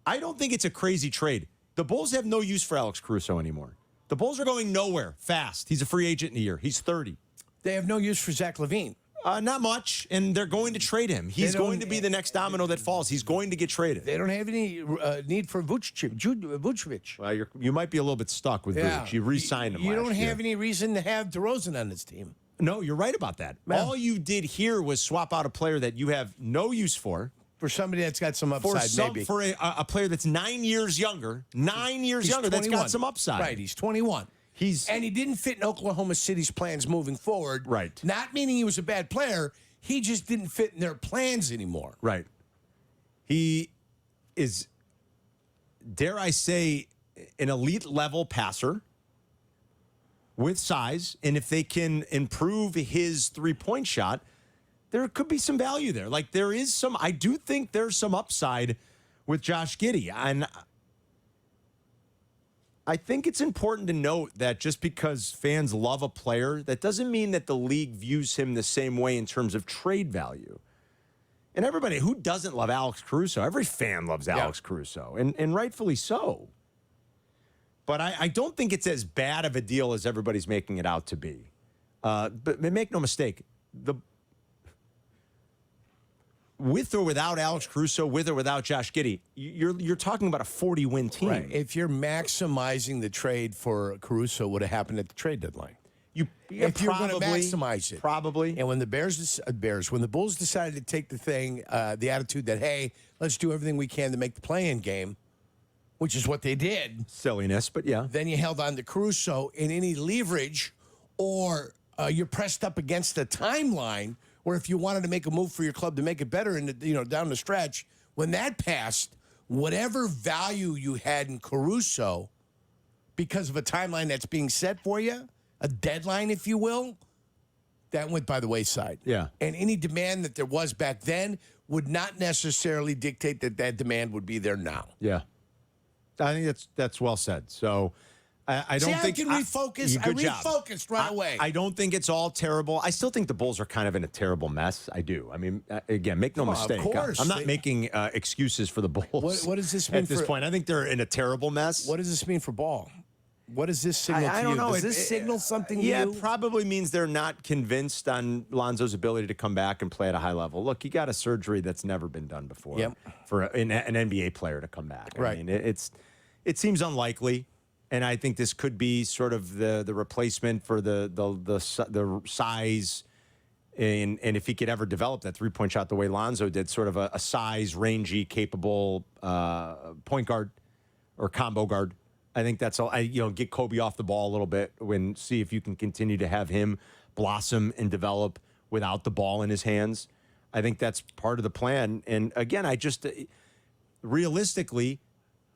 I don't think it's a crazy trade. The Bulls have no use for Alex Caruso anymore. The Bulls are going nowhere fast. He's a free agent in a year. He's 30. They have no use for Zach LaVine. Not much, and they're going to trade him. He's going to be the next domino that falls. He's going to get traded. They don't have any need for Vucevic. Well, you might be a little bit stuck with Vucevic. You re-signed him You last don't year. have any reason to have DeRozan on this team. No, you're right about that. All you did here was swap out a player that you have no use for somebody that's got some upside, maybe. For a player that's 9 years younger. 9 years younger, 21. that's got some upside. Right, he's 21. And he didn't fit in Oklahoma City's plans moving forward. Right. Not meaning he was a bad player. He just didn't fit in their plans anymore. Right. He is, dare I say, an elite level passer with size. And if they can improve his three-point shot, there could be some value there. Like there is some, I do think there's some upside with Josh Giddey. And I think it's important to note that just because fans love a player, that doesn't mean that the league views him the same way in terms of trade value. And everybody, who doesn't love Alex Caruso? Every fan loves Alex Caruso, and rightfully so. But I don't think it's as bad of a deal as everybody's making it out to be. But make no mistake, with or without Alex Caruso, with or without Josh Giddey, you're talking about a 40-win team. Right. If you're maximizing the trade for Caruso, would have happened at the trade deadline. If you're going to maximize it, probably. And when the when the Bulls decided to take the attitude that, hey, let's do everything we can to make the play-in game, which is what they did. Silliness, but yeah. Then you held on to Caruso in any leverage, or you're pressed up against a timeline. Or if you wanted to make a move for your club to make it better down the stretch, when that passed, whatever value you had in Caruso, because of a timeline that's being set for you, a deadline, if you will, that went by the wayside. Yeah. And any demand that there was back then would not necessarily dictate that demand would be there now. Yeah. I think that's well said. So I don't think I can refocus. I refocused right away. I don't think it's all terrible. I still think the Bulls are kind of in a terrible mess. I do. I mean, again, make no mistake. Of course. I'm not making excuses for the Bulls. What does this mean at this point? I think they're in a terrible mess. What does this mean for Ball? What does this signal to you? I don't know. Does this signal something to you? Yeah, it probably means they're not convinced on Lonzo's ability to come back and play at a high level. Look, he got a surgery that's never been done before for an NBA player to come back. Right. I mean, it seems unlikely. And I think this could be sort of the replacement for the size, and if he could ever develop that three-point shot the way Lonzo did, sort of a size, rangy, capable point guard or combo guard. I think that's all. Get Kobe off the ball a little bit see if you can continue to have him blossom and develop without the ball in his hands. I think that's part of the plan. And again, I just realistically.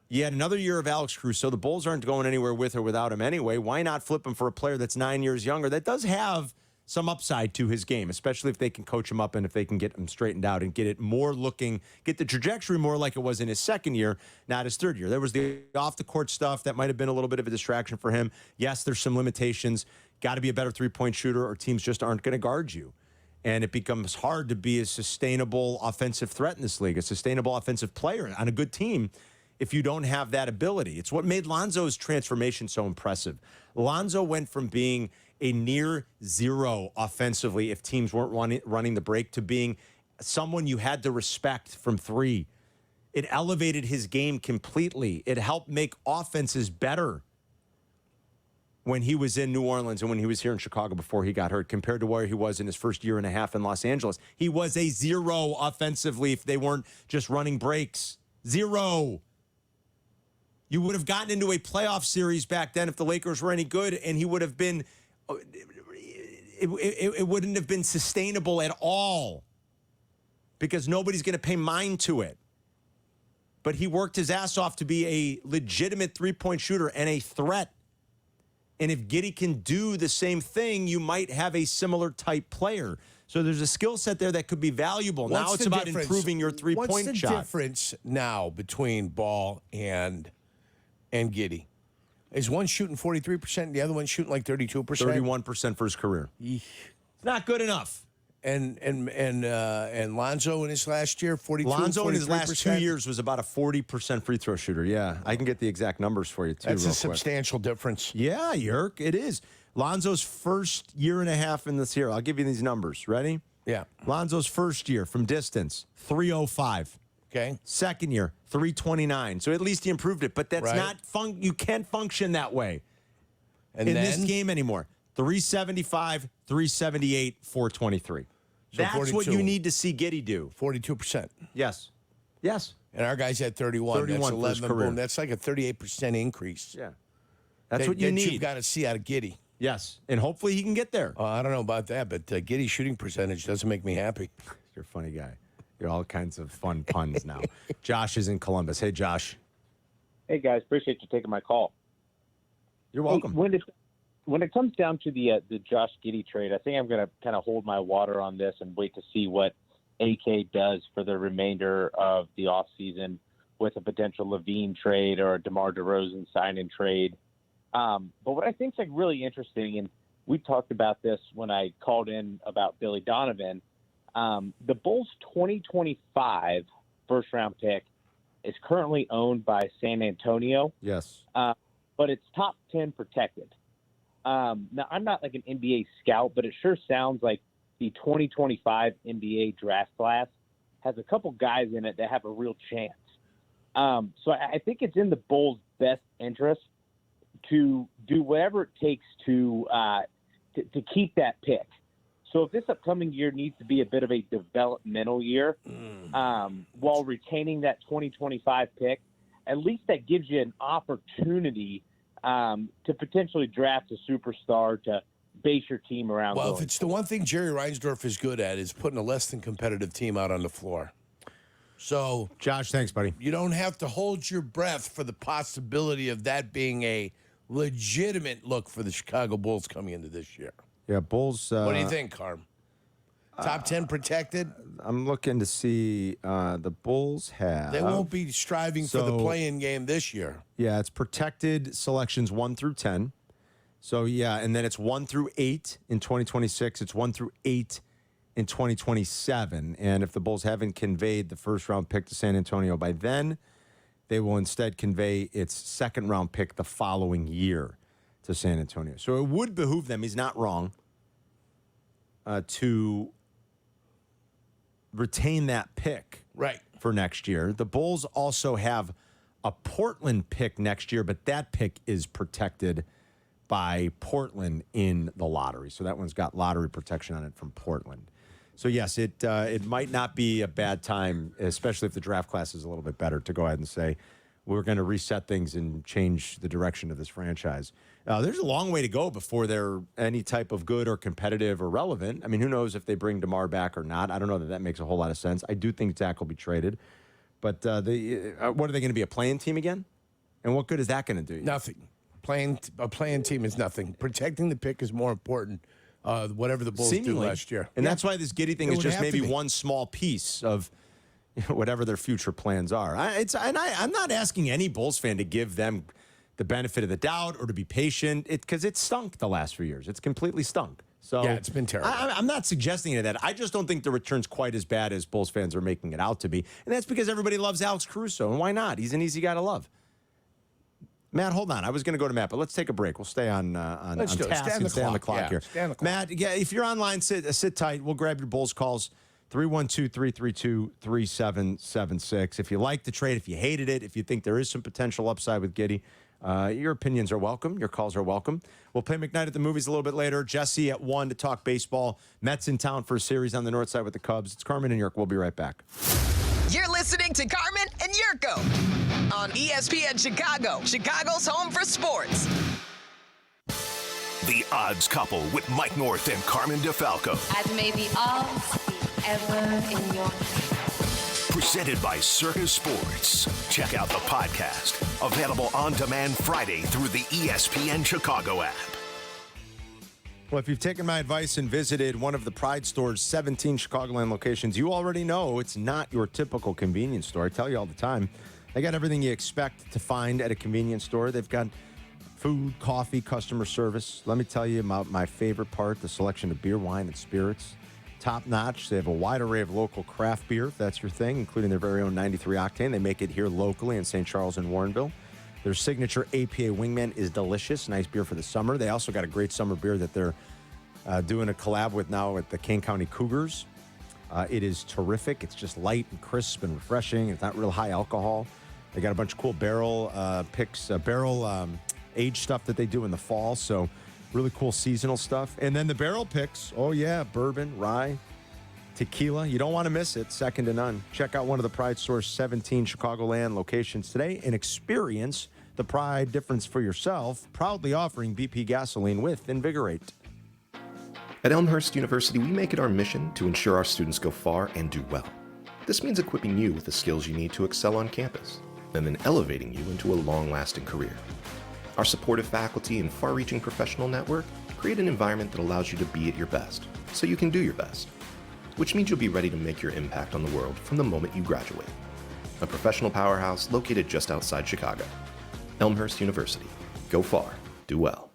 You had another year of Alex Caruso. The Bulls aren't going anywhere with or without him anyway. Why not flip him for a player that's 9 years younger that does have some upside to his game, especially if they can coach him up and if they can get him straightened out and get the trajectory more like it was in his second year, not his third year. There was the off-the-court stuff that might have been a little bit of a distraction for him. Yes, there's some limitations. Got to be a better three-point shooter or teams just aren't going to guard you. And it becomes hard to be a sustainable offensive threat in this league, a sustainable offensive player on a good team if you don't have that ability. It's what made Lonzo's transformation so impressive. Lonzo went from being a near zero offensively if teams weren't running the break to being someone you had to respect from three. It elevated his game completely. It helped make offenses better when he was in New Orleans and when he was here in Chicago before he got hurt compared to where he was in his first year and a half in Los Angeles. He was a zero offensively if they weren't just running breaks. Zero. You would have gotten into a playoff series back then if the Lakers were any good, and he would have been it wouldn't have been sustainable at all because nobody's going to pay mind to it. But he worked his ass off to be a legitimate three-point shooter and a threat. And if Giddey can do the same thing, you might have a similar type player. So there's a skill set there that could be valuable. Now it's about improving your three-point shot. What's the difference now between Ball and Giddey? Is one shooting 43% and the other one shooting like 32%? 31% for his career. It's not good enough. And Lonzo in his last year, 42. Lonzo in his last 2 43%? years was about a 40% free throw shooter. Yeah, I can get the exact numbers for you too. That's real a quick. substantial difference. Yeah, Yerk, it is. Lonzo's first year and a half in this year. I'll give you these numbers. Ready? Yeah. Lonzo's first year from distance, 305. Okay. Second year, 329. So at least he improved it, but that's Right. not you can't function that way And in then this game anymore. 375, 378, 423. So That's what 42. you need to see Giddey do. 42%. Yes. Yes. And our guy's at 31. 31 That's for his 11. career. Boom. That's like a 38% increase. Yeah. That's what you need. You've got to see out of Giddey. Yes. And hopefully he can get there. I don't know about that, but Giddey's shooting percentage doesn't make me happy. You're a funny guy. You're all kinds of fun puns now. Josh is in Columbus. Hey, Josh. Hey guys, appreciate you taking my call. You're welcome. Hey, when it comes down to the Josh Giddey trade, I think I'm going to kind of hold my water on this and wait to see what AK does for the remainder of the offseason with a potential LaVine trade or a DeMar DeRozan sign-in trade. But what I think is like really interesting, and we talked about this when I called in about Billy Donovan, the Bulls' 2025 first-round pick is currently owned by San Antonio. Yes. But it's top 10 protected. Now, I'm not like an NBA scout, but it sure sounds like the 2025 NBA draft class has a couple guys in it that have a real chance. So I think it's in the Bulls' best interest to do whatever it takes to keep that pick. So if this upcoming year needs to be a bit of a developmental year while retaining that 2025 pick, at least that gives you an opportunity to potentially draft a superstar to base your team around. Well, going. if it's the one thing Jerry Reinsdorf is good at is putting a less than competitive team out on the floor. So, Josh, thanks, buddy. you don't have to hold your breath for the possibility of that being a legitimate look for the Chicago Bulls coming into this year. Yeah, Bulls. What do you think, Carm? Top 10 protected? I'm looking to see the Bulls have. They won't be striving for the So- play-in game this year. Yeah, it's protected selections 1 through 10. So, yeah, and then it's 1 through 8 in 2026. It's 1 through 8 in 2027. And if the Bulls haven't conveyed the first-round pick to San Antonio by then, they will instead convey its second-round pick the following year to San Antonio. So it would behoove them, he's not wrong, to retain that pick Right. for next year. The Bulls also have a Portland pick next year, but that pick is protected by Portland in the lottery. So that one's got lottery protection on it from Portland. So, yes, it might not be a bad time, especially if the draft class is a little bit better, to go ahead and say, we're going to reset things and change the direction of this franchise. There's a long way to go before they're any type of good or competitive or relevant. I mean, who knows if they bring DeMar back or not? I don't know that makes a whole lot of sense. I do think Zach will be traded. But what are they going to be, a playing team again? And what good is that going to do you? Nothing. A playing team is nothing. Protecting the pick is more important. Whatever the Bulls did last year, and that's why this Giddey thing It is would just have to maybe be. one small piece of whatever their future plans are. I'm not asking any Bulls fan to give them the benefit of the doubt or to be patient, because it stunk the last few years. It's completely stunk. So Yeah, it's been terrible. I'm not suggesting any of that. I just don't think the return's quite as bad as Bulls fans are making it out to be, and that's because everybody loves Alex Caruso, and why not? He's an easy guy to love. Matt, hold on. I was going to go to Matt, but let's take a break. We'll stay on Let's do it. task and stay on the clock Yeah, here. stay on the clock. Matt, yeah, if you're online, sit tight. We'll grab your Bulls calls, 312-332-3776. If you like the trade, if you hated it, if you think there is some potential upside with Giddey, your opinions are welcome. Your calls are welcome. We'll play McKnight at the movies a little bit later. Jesse at 1 to talk baseball. Mets in town for a series on the north side with the Cubs. It's Carmen and Jurko. We'll be right back. You're listening to Carmen and Jurko on ESPN Chicago, Chicago's home for sports. The Odds Couple with Mike North and Carmen DeFalco. As may the odds be ever in your favor. Presented by Circus Sports. Check out the podcast. Available on demand Friday through the ESPN Chicago app. Well, if you've taken my advice and visited one of the Pride Store's 17 Chicagoland locations, you already know it's not your typical convenience store. I tell you all the time. They got everything you expect to find at a convenience store. They've got food, coffee, customer service. Let me tell you about my favorite part, the selection of beer, wine, and spirits. top notch. They have a wide array of local craft beer, if that's your thing, including their very own 93 Octane. They make it here locally in St. Charles and Warrenville. Their signature APA Wingman is delicious. Nice beer for the summer. They also got a great summer beer that they're doing a collab with now at the Kane County Cougars. It is terrific. It's just light and crisp and refreshing. It's not real high alcohol. They got a bunch of cool barrel picks, aged stuff that they do in the fall. So really cool seasonal stuff. And then the barrel picks. Oh, yeah. Bourbon, rye, tequila. You don't want to miss it. Second to none. Check out one of the Pride Store's 17 Chicagoland locations today and experience the Pride difference for yourself. Proudly offering BP gasoline with Invigorate. At Elmhurst University, we make it our mission to ensure our students go far and do well. This means equipping you with the skills you need to excel on campus, and then elevating you into a long-lasting career. Our supportive faculty and far-reaching professional network create an environment that allows you to be at your best, so you can do your best, which means you'll be ready to make your impact on the world from the moment you graduate. A professional powerhouse located just outside Chicago. Elmhurst University. Go far, do well.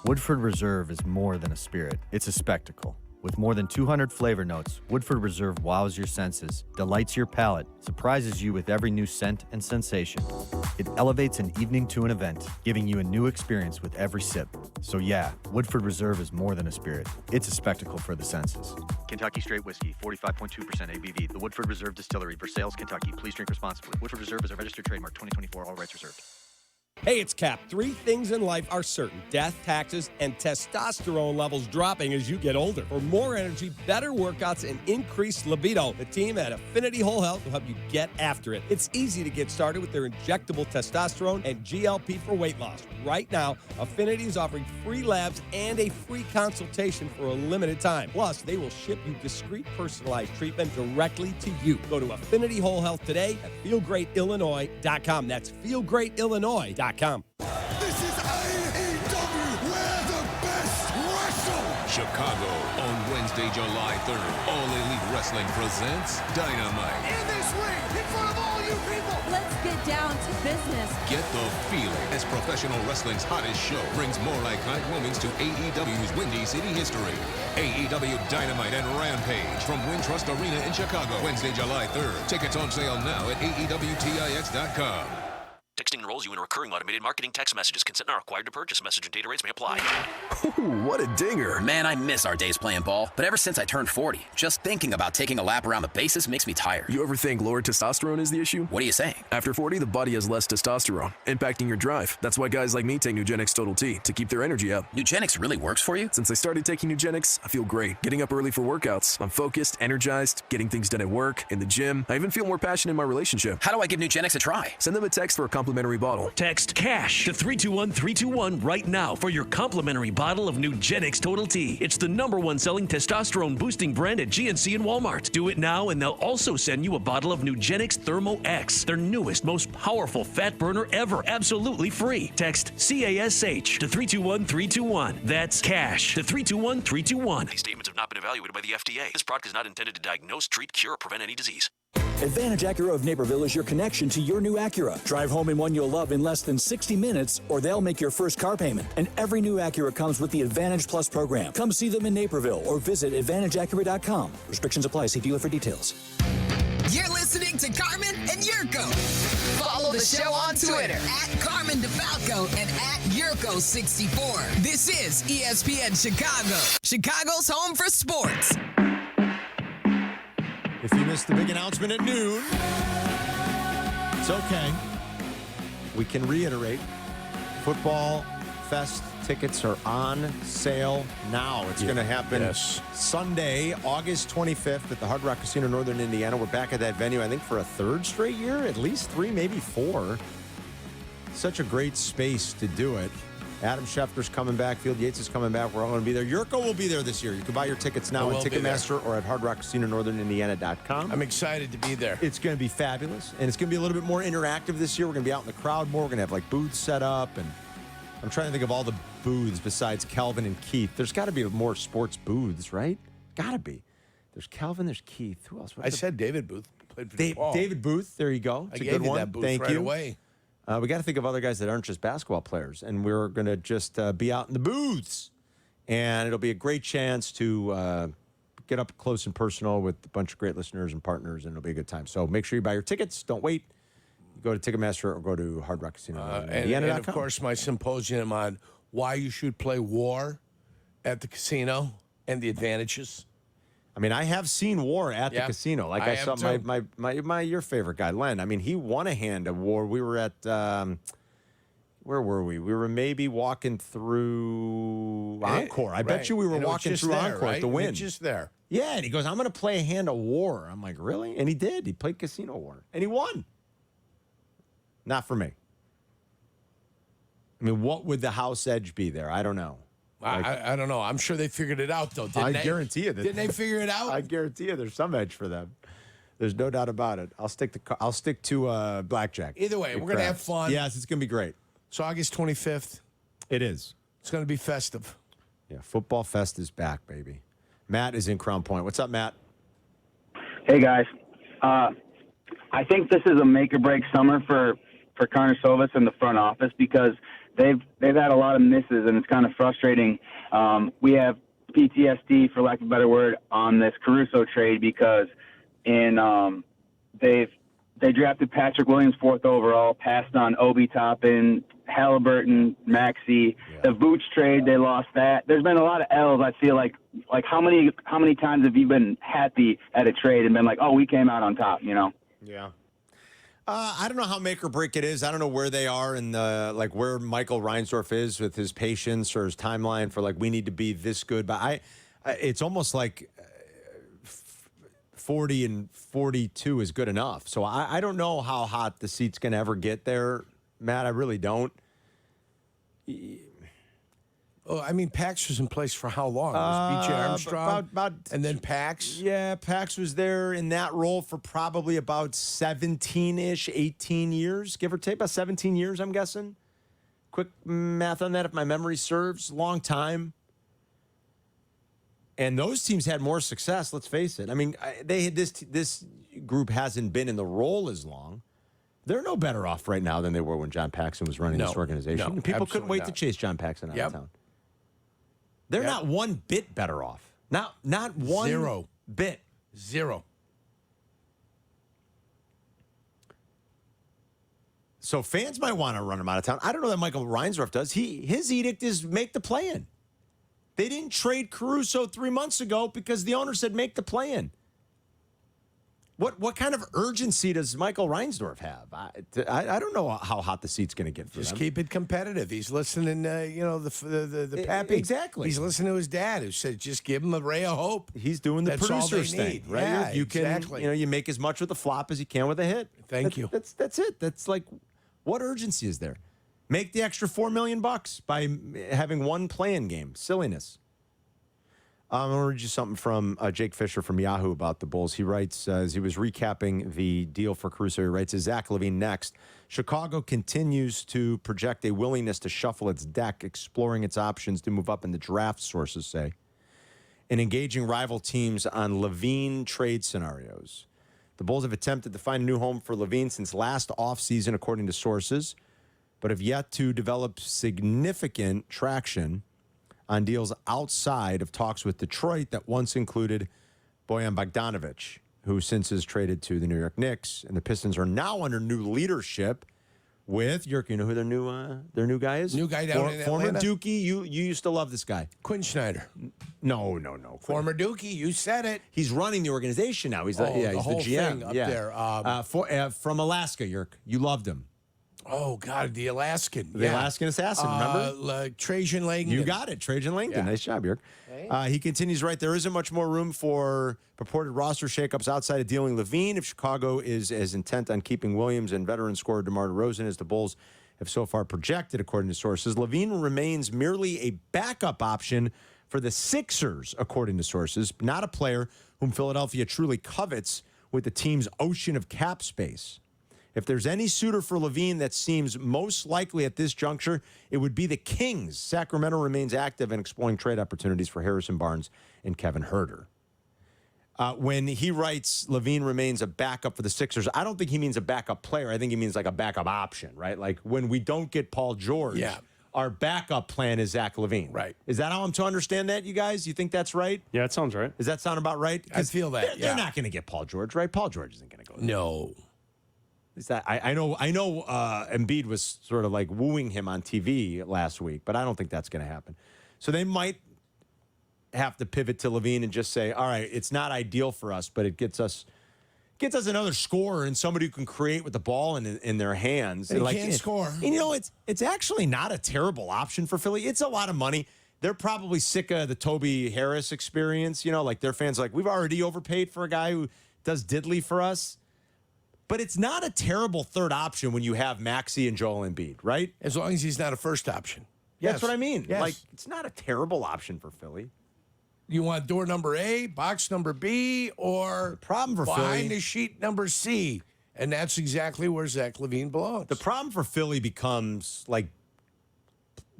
Woodford Reserve is more than a spirit, it's a spectacle. With more than 200 flavor notes, Woodford Reserve wows your senses, delights your palate, surprises you with every new scent and sensation. It elevates an evening to an event, giving you a new experience with every sip. So yeah, Woodford Reserve is more than a spirit. It's a spectacle for the senses. Kentucky Straight Whiskey, 45.2% ABV. The Woodford Reserve Distillery, Versailles, Kentucky. Please drink responsibly. Woodford Reserve is a registered trademark. 2024. All rights reserved. Hey, it's Cap. 3 things in life are certain: death, taxes, and testosterone levels dropping as you get older. For more energy, better workouts, and increased libido, the team at Affinity Whole Health will help you get after it. It's easy to get started with their injectable testosterone and GLP for weight loss. Right now, Affinity is offering free labs and a free consultation for a limited time. Plus, they will ship you discreet, personalized treatment directly to you. Go to Affinity Whole Health today at feelgreatillinois.com. That's feelgreatillinois.com. This is AEW, where the best wrestle. Chicago on Wednesday, July 3rd. All Elite Wrestling presents Dynamite. In this ring, in front of all you people. Let's get down to business. Get the feeling as professional wrestling's hottest show brings more iconic moments to AEW's Windy City history. AEW Dynamite and Rampage from Wintrust Arena in Chicago. Wednesday, July 3rd. Tickets on sale now at AEWTIX.com. Texting enrolls you in recurring automated marketing text messages. Consent not required to purchase. Message and data rates may apply. Ooh, what a dinger. Man, I miss our days playing ball. But ever since I turned 40, just thinking about taking a lap around the bases makes me tired. You ever think lower testosterone is the issue? What are you saying? After 40, the body has less testosterone, impacting your drive. That's why guys like me take Nugenix Total T, to keep their energy up. Nugenix really works for you? Since I started taking Nugenix, I feel great. Getting up early for workouts. I'm focused, energized, getting things done at work, in the gym. I even feel more passionate in my relationship. How do I give Nugenix a try? Send them a text for a complimentary bottle. Text CASH to 321-321 right now for your complimentary bottle of Nugenix Total T. It's the #1 selling testosterone boosting brand at GNC and Walmart. Do it now and they'll also send you a bottle of Nugenix Thermo X, their newest, most powerful fat burner ever, absolutely free. Text CASH to 321-321. That's CASH to 321-321. These statements have not been evaluated by the FDA. This product is not intended to diagnose, treat, cure, or prevent any disease. Advantage Acura of Naperville is your connection to your new Acura. Drive home in one you'll love in less than 60 minutes, or they'll make your first car payment. And every new Acura comes with the Advantage Plus program. Come see them in Naperville or visit AdvantageAcura.com. Restrictions apply. See dealer for details. You're listening to Carmen and Jurko. Follow the show on Twitter at Carmen DeFalco and at Jurko64. This is ESPN Chicago, Chicago's home for sports. If you missed the big announcement at noon, it's okay. We can reiterate. Football Fest tickets are on sale now. It's going to happen Sunday, August 25th at the Hard Rock Casino, Northern Indiana. We're back at that venue, I think, for a third straight year, at least 3, maybe 4. Such a great space to do it. Adam Schefter's coming back. Field Yates is coming back. We're all going to be there. Jurko will be there this year. You can buy your tickets now at Ticketmaster or at HardRockCasinoNorthernIndiana.com. I'm excited to be there. It's going to be fabulous, and it's going to be a little bit more interactive this year. We're going to be out in the crowd more. We're going to have, like, booths set up, and I'm trying to think of all the booths besides Calvin and Keith. There's got to be more sports booths, right? Got to be. There's Calvin, there's Keith. Who else? I said David Booth. Played for DePaul. David Booth, there you go. It's I a gave good you one. that booth Thank right you. away. We got to think of other guys that aren't just basketball players, and we're going to just be out in the booths, and it'll be a great chance to get up close and personal with a bunch of great listeners and partners, and it'll be a good time. So make sure you buy your tickets. Don't wait. Go to Ticketmaster or go to Hard Rock Casino. And of course, my symposium on why you should play War at the casino and the advantages. I mean, I have seen War at the casino. Like I saw my your favorite guy, Len. I mean, he won a hand of War. We were at where were we? We were maybe walking through Encore. I bet you we were walking through Encore to win. Just there. Yeah, and he goes, I'm going to play a hand of War. I'm like, really? And he did. He played Casino War, and he won. Not for me. I mean, what would the house edge be there? I don't know. I don't know. I'm sure they figured it out, though. Didn't they? Guarantee you. Didn't they figure it out? I guarantee you there's some edge for them. There's no doubt about it. I'll stick to blackjack. Either way, we're going to have fun. Yes, it's going to be great. It's August 25th. It is. It's going to be festive. Yeah, Football Fest is back, baby. Matt is in Crown Point. What's up, Matt? Hey, guys. I think this is a make-or-break summer for Karnisovas and the front office because they've had a lot of misses, and it's kind of frustrating. We have PTSD, for lack of a better word, on this Caruso trade because they drafted Patrick Williams 4th overall, passed on Obi Toppin, Halliburton, Maxey. The Vooch trade, they lost that. There's been a lot of L's. I feel like how many times have you been happy at a trade and been like, oh, we came out on top, you know? Yeah. I don't know how make or break it is. I don't know where they are in the where Michael Reinsdorf is with his patience or his timeline for we need to be this good. But it's almost like 40 and 42 is good enough. So I don't know how hot the seat's going to ever get there, Matt. I really don't. Oh, I mean, Pax was in place for how long? It was B.J. Armstrong, and then Pax? Yeah, Pax was there in that role for probably about 17-ish, 18 years, give or take. About 17 years, I'm guessing. Quick math on that, if my memory serves. Long time. And those teams had more success, let's face it. I mean, they had this group hasn't been in the role as long. They're no better off right now than they were when John Paxson was running this organization. People couldn't wait to chase John Paxson out of town. They're not one bit better off. Not one Zero bit. Zero. So fans might want to run him out of town. I don't know that Michael Reinsdorf does. His edict is make the play-in. They didn't trade Caruso 3 months ago because the owner said make the play-in. What kind of urgency does Michael Reinsdorf have? I don't know how hot the seat's going to get for Just them. keep it competitive. He's listening, the pappy. Exactly. He's listening to his dad who said, just give him a ray of hope. He's doing the That's all producer's they thing, need. right? Yeah, You can, exactly. you make as much with a flop as you can with a hit. Thank you. That's it. That's what urgency is there? Make the extra $4 million by having one play-in game. Silliness. I'm going to read you something from Jake Fisher from Yahoo about the Bulls. He writes, as he was recapping the deal for Caruso, he writes, is Zach LaVine next? Chicago continues to project a willingness to shuffle its deck, exploring its options to move up in the draft, sources say, and engaging rival teams on LaVine trade scenarios. The Bulls have attempted to find a new home for LaVine since last offseason, according to sources, but have yet to develop significant traction on deals outside of talks with Detroit that once included Bojan Bogdanovic, who since is traded to the New York Knicks. And the Pistons are now under new leadership with, Jurk, you know who their new guy is? New guy down in Former Atlanta? Dookie. You used to love this guy. Quinn Snyder. No. Former Dookie, you said it. He's running the organization now. He's the he's whole the GM thing up there. from Alaska, Jurk. You loved him. Oh, God, the Alaskan. The Alaskan assassin, remember? Trajan Langdon. You got it, Trajan Langdon. Yeah. Nice job, Jurk. He continues, right, there isn't much more room for purported roster shakeups outside of dealing LaVine. If Chicago is as intent on keeping Williams and veteran scorer DeMar DeRozan as the Bulls have so far projected, according to sources, LaVine remains merely a backup option for the Sixers, according to sources, not a player whom Philadelphia truly covets with the team's ocean of cap space. If there's any suitor for LaVine that seems most likely at this juncture, it would be the Kings. Sacramento remains active in exploring trade opportunities for Harrison Barnes and Kevin Huerter. When he writes LaVine remains a backup for the Sixers, I don't think he means a backup player. I think he means like a backup option, right? Like when we don't get Paul George, our backup plan is Zach LaVine. Right. Is that how I'm to understand that, you guys? You think that's right? Yeah, it sounds right. Does that sound about right? I feel that. They're not going to get Paul George, right? Paul George isn't going to go there. No. Is that I know Embiid was sort of like wooing him on TV last week, but I don't think that's going to happen. So they might have to pivot to LaVine and just say, all right, it's not ideal for us, but it gets us another scorer and somebody who can create with the ball in their hands. And he can score. And you know, it's actually not a terrible option for Philly. It's a lot of money. They're probably sick of the Toby Harris experience. You know, like their fans are like, we've already overpaid for a guy who does diddly for us. But it's not a terrible third option when you have Maxey and Joel Embiid, right? As long as he's not a first option. That's what I mean. Yes. Like, it's not a terrible option for Philly. You want door number A, box number B, or the problem for behind Philly, the sheet number C. And that's exactly where Zach LaVine belongs. the problem for Philly becomes like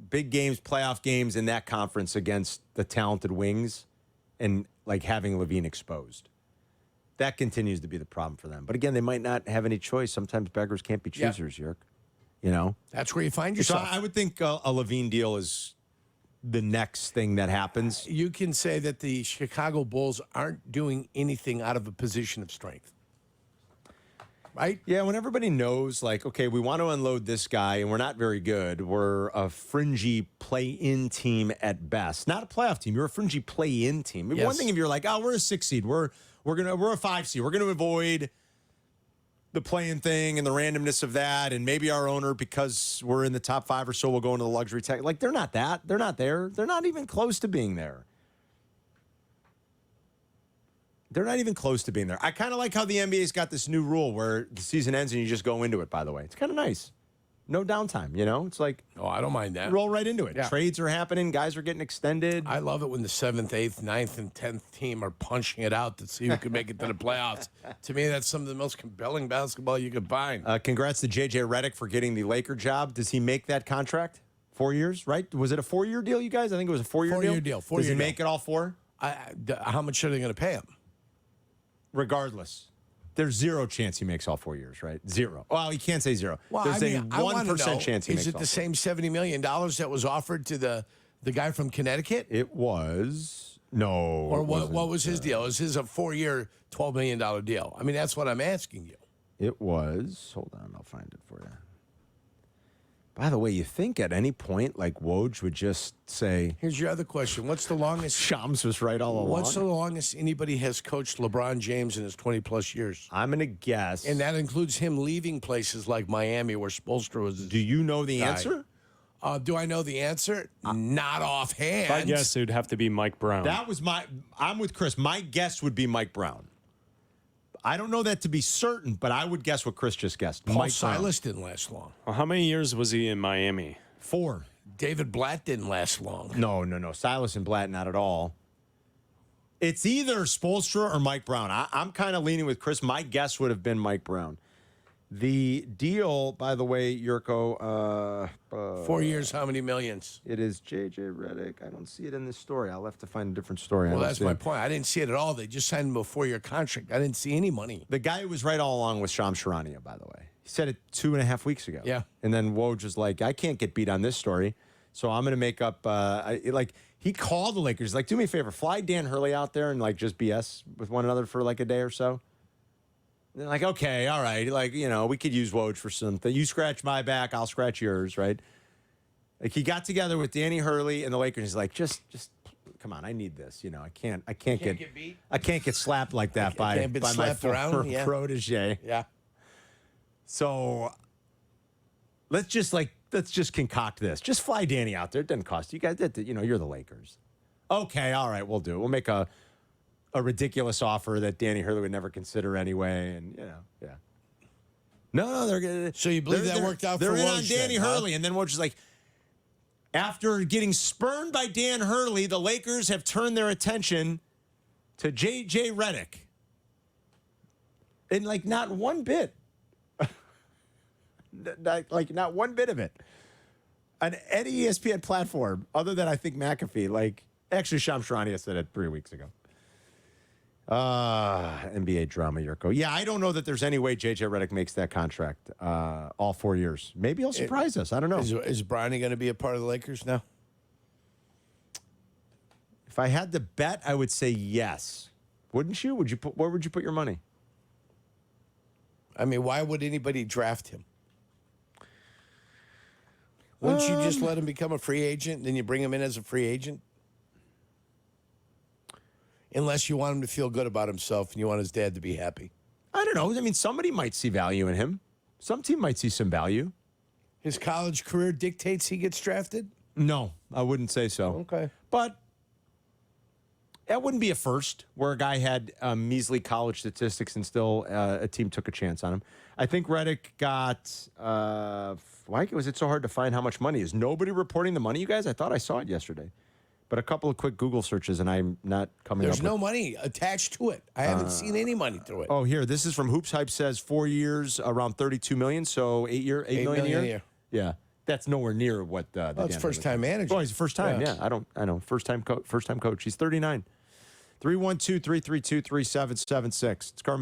big games, playoff games in that conference against the talented wings and like having LaVine exposed. That continues to be the problem for them. But again, they might not have any choice. Sometimes beggars can't be choosers, Yerk. You know? That's where you find yourself. So I would think a LaVine deal is the next thing that happens. You can say that the Chicago Bulls aren't doing anything out of a position of strength. Right? Yeah, when everybody knows, like, okay, we want to unload this guy, and we're not very good. We're a fringy play-in team at best. Not a playoff team. You're a fringy play-in team. Yes. One thing if you're like, oh, we're a 6 seed. We're a 5 seed. We're gonna avoid the play-in thing and the randomness of that, and maybe our owner, because we're in the top 5 or so, will go into the luxury tech. Like, they're not that. They're not there. They're not even close to being there. They're not even close to being there. I kind of like how the NBA's got this new rule where the season ends and you just go into it, by the way. It's kind of nice. No downtime, you know? It's like, oh, I don't mind that. Roll right into it. Yeah. Trades are happening. Guys are getting extended. I love it when the 7th, 8th, 9th, and 10th team are punching it out to see who can make it to the playoffs. To me, that's some of the most compelling basketball you could find. Congrats to J.J. Redick for getting the Laker job. Does he make that contract? 4 years, right? Was it a 4-year deal, you guys? I think it was a 4-year deal. 4-year deal. Does he make it all 4? How much are they going to pay him? Regardless. There's zero chance he makes all 4 years, right? Zero. Well, you can't say zero. Well, There's I mean, a 1% chance he makes is it all the 4. same $70 million that was offered to the guy from Connecticut? It was. No. Or what was his deal? Was his a 4-year, $12 million deal? I mean, that's what I'm asking you. It was. Hold on. I'll find it for you. By the way, you think at any point, like, Woj would just say... Here's your other question. What's the longest... Shams was right all along. What's the longest anybody has coached LeBron James in his 20-plus years? I'm going to guess... And that includes him leaving places like Miami where Spoelstra was... Do you know the answer? Do I know the answer? Not offhand. If I guess it would have to be Mike Brown. That was I'm with Chris. My guess would be Mike Brown. I don't know that to be certain, but I would guess what Chris just guessed. Paul Mike Silas didn't last long. Well, how many years was he in Miami? 4. David Blatt didn't last long. No. Silas and Blatt, not at all. It's either Spoelstra or Mike Brown. I'm kind of leaning with Chris. My guess would have been Mike Brown. The deal, by the way, Yurko... 4 years, how many millions? It is J.J. Redick. I don't see it in this story. I'll have to find a different story. Well, that's my point. I didn't see it at all. They just signed him a 4-year contract. I didn't see any money. The guy who was right all along was Shams Charania, by the way. He said it 2.5 weeks ago. Yeah. And then Woj was like, I can't get beat on this story, so I'm going to make up... he called the Lakers. Like, do me a favor. Fly Dan Hurley out there and, like, just BS with one another for, like, a day or so. They're like, okay, all right. Like, you know, we could use Woj for something. You scratch my back, I'll scratch yours, right? Like, he got together with Danny Hurley and the Lakers. He's like, just come on, I need this. You know, I can't get beat. I can't get slapped like that by my former protege. Yeah. So let's just concoct this. Just fly Danny out there. It doesn't cost you guys. You know, you're the Lakers. Okay, all right, we'll do it. We'll make a ridiculous offer that Danny Hurley would never consider anyway, and yeah. No, they're gonna. So you believe that worked out for Woj? They're in on Danny Hurley, and then Woj is like, after getting spurned by Dan Hurley, the Lakers have turned their attention to J.J. Redick, and like not one bit, not one bit of it, on any ESPN platform other than I think McAfee. Like actually, Shams Charania said it 3 weeks ago. NBA drama, Yurko. Yeah, I don't know that there's any way J.J. Redick makes that contract all 4 years. Maybe he'll surprise us. I don't know. Is Bronny going to be a part of the Lakers now? If I had to bet, I would say yes. Wouldn't you? Where would you put your money? I mean, why would anybody draft him? Wouldn't you just let him become a free agent, then you bring him in as a free agent? Unless you want him to feel good about himself and you want his dad to be happy. I don't know. I mean, somebody might see value in him. Some team might see some value. His college career dictates he gets drafted? No, I wouldn't say so. Okay. But that wouldn't be a first where a guy had measly college statistics and still a team took a chance on him. I think Redick got, why was it so hard to find how much money? Is nobody reporting the money, you guys? I thought I saw it yesterday. But a couple of quick Google searches, and I'm not coming There's up no with... money attached to it. I haven't seen any money to it. Oh, here. This is from Hoops Hype says 4 years, around $32 million, so 8 million a year? Yeah. That's nowhere near what the it's first-time manager. Oh, he's first time, yeah. I know. First-time coach. He's 39. 312-332-3776. It's Carmen